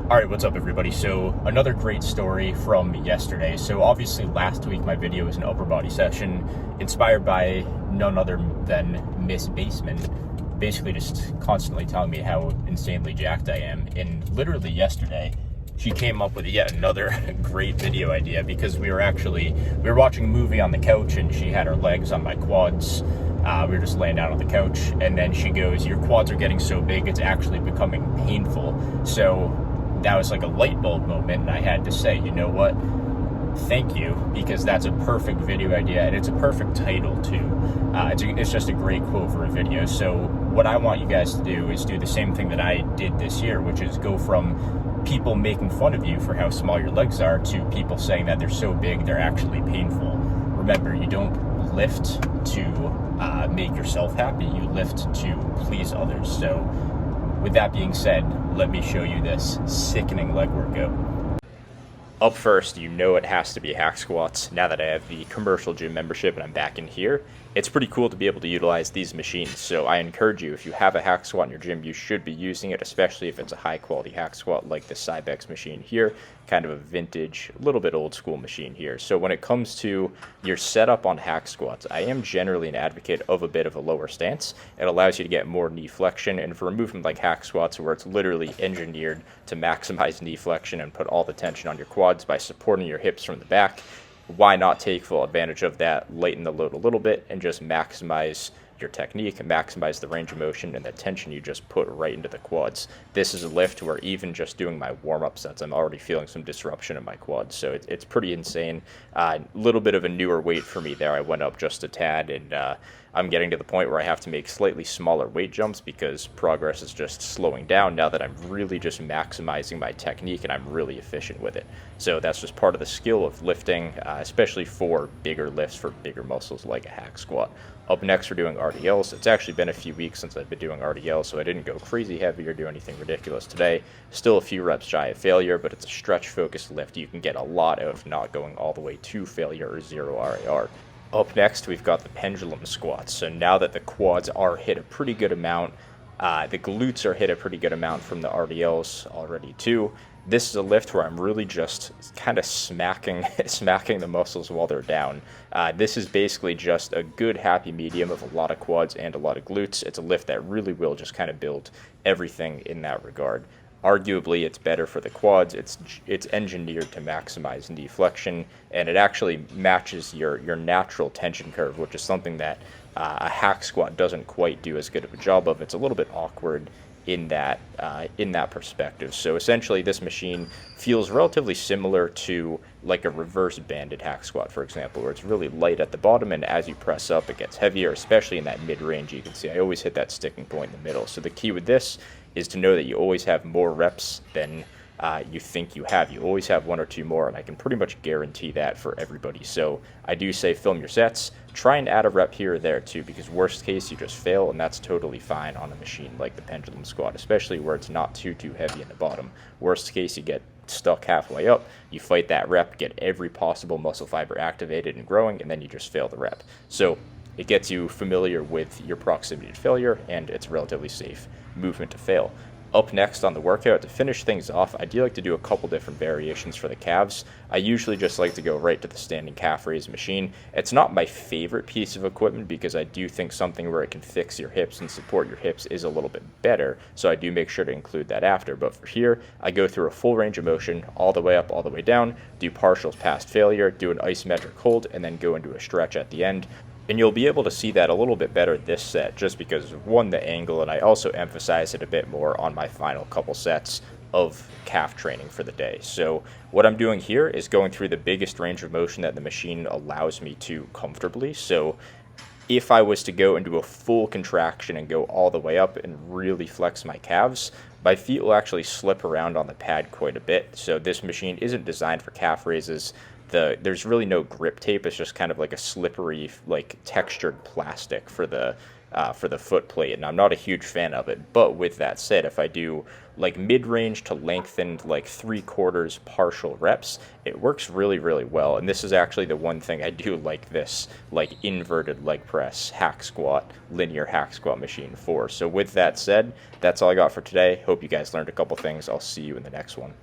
All right, what's up everybody? So another great story from yesterday. So obviously last week my video was an upper body session inspired by none other than Miss Basement, basically just constantly telling me how insanely jacked I am. And literally yesterday, she came up with yet another great video idea because we were watching a movie on the couch and she had her legs on my quads. We were just laying down on the couch and then she goes, "Your quads are getting so big, it's actually becoming painful." So that was like a light bulb moment, and I had to say, you know what? Thank you, because that's a perfect video idea, and it's a perfect title too. It's just a great quote for a video. So what I want you guys to do is do the same thing that I did this year, which is go from people making fun of you for how small your legs are to people saying that they're so big they're actually painful. Remember, you don't lift to make yourself happy, you lift to please others. So with that being said, let me show you this sickening leg workout. Up first, you know it has to be hack squats. Now that I have the commercial gym membership and I'm back in here, it's pretty cool to be able to utilize these machines. So I encourage you, if you have a hack squat in your gym, you should be using it, especially if it's a high quality hack squat like the Cybex machine here, kind of a vintage, a little bit old school machine here. So when it comes to your setup on hack squats, I am generally an advocate of a bit of a lower stance. It allows you to get more knee flexion, and for a movement like hack squats where it's literally engineered to maximize knee flexion and put all the tension on your quads by supporting your hips from the back, why not take full advantage of that, lighten the load a little bit, and just maximize your technique and maximize the range of motion and the tension you just put right into the quads. This is a lift where even just doing my warm-up sets, I'm already feeling some disruption in my quads. So it's pretty insane. A little bit of a newer weight for me there. I went up just a tad, and I'm getting to the point where I have to make slightly smaller weight jumps because progress is just slowing down now that I'm really just maximizing my technique and I'm really efficient with it. So that's just part of the skill of lifting, especially for bigger lifts, for bigger muscles like a hack squat. Up next, we're doing RDLs. It's actually been a few weeks since I've been doing RDLs, so I didn't go crazy heavy or do anything ridiculous today. Still a few reps shy of failure, but it's a stretch-focused lift. You can get a lot of not going all the way to failure or zero RAR. Up next, we've got the pendulum squats. So now that the quads are hit a pretty good amount, the glutes are hit a pretty good amount from the RDLs already too. This is a lift where I'm really just kind of smacking the muscles while they're down. This is basically just a good happy medium of a lot of quads and a lot of glutes. It's a lift that really will just kind of build everything in that regard. Arguably, it's better for the quads. It's engineered to maximize knee flexion, and it actually matches your natural tension curve, which is something that a hack squat doesn't quite do as good of a job of. It's a little bit awkward in that perspective. So essentially, this machine feels relatively similar to like a reverse banded hack squat, for example, where it's really light at the bottom, and as you press up, it gets heavier, especially in that mid-range. You can see I always hit that sticking point in the middle. So the key with this is to know that you always have more reps than you think you have. You always have one or two more, and I can pretty much guarantee that for everybody. So I do say film your sets. Try and add a rep here or there too, because worst case you just fail, and that's totally fine on a machine like the pendulum squat, especially where it's not too heavy in the bottom. Worst case, you get stuck halfway up, you fight that rep, get every possible muscle fiber activated and growing, and then you just fail the rep. So it gets you familiar with your proximity to failure, and it's a relatively safe movement to fail. Up next on the workout, to finish things off, I do like to do a couple different variations for the calves. I usually just like to go right to the standing calf raise machine. It's not my favorite piece of equipment because I do think something where it can fix your hips and support your hips is a little bit better, so I do make sure to include that after. But for here, I go through a full range of motion, all the way up, all the way down, do partials past failure, do an isometric hold, and then go into a stretch at the end. And you'll be able to see that a little bit better this set just because of, one, the angle, and I also emphasize it a bit more on my final couple sets of calf training for the day. So what I'm doing here is going through the biggest range of motion that the machine allows me to comfortably. So if I was to go into a full contraction and go all the way up and really flex my calves, my feet will actually slip around on the pad quite a bit. So this machine isn't designed for calf raises. There's really no grip tape. It's just kind of like a slippery, like textured plastic for the for the foot plate, and I'm not a huge fan of it. But with that said, if I do like mid-range to lengthened like 3/4 partial reps, it works really, really well. And this is actually the one thing I do like this like inverted leg press hack squat, linear hack squat machine for. So with that said, that's all I got for today. Hope you guys learned a couple things. I'll see you in the next one.